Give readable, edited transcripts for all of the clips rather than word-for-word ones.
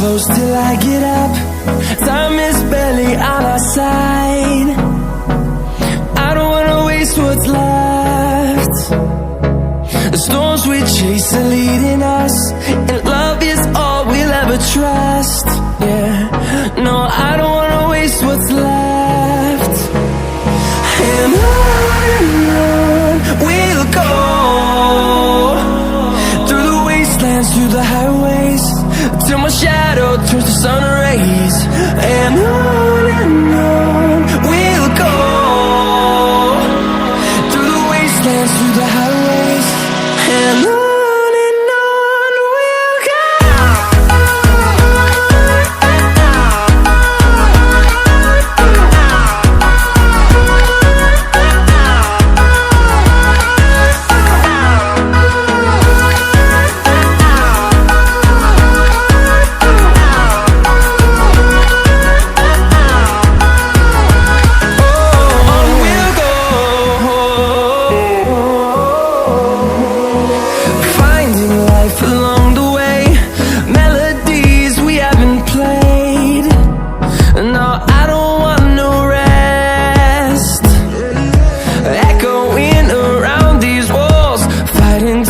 close till I get up. Time is barely on our side. I don't wanna waste what's left. The storms we chase are leading us, and love is all we'll ever trust. Yeah, no, I don't wanna waste what's left. And on we'll go, through the wastelands, through the highways, till my shadow turns to sun rays. And on we'll go, through the wastelands, through the highways, and on we'll go.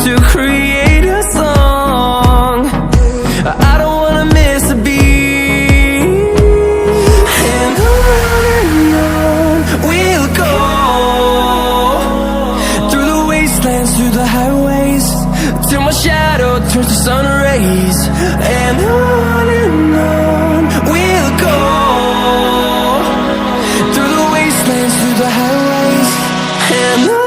To create a song, I don't wanna miss a beat. And on we'll go, through the wastelands, through the highways, till my shadow turns to sun rays. And on we'll go, through the wastelands, through the highways, and on.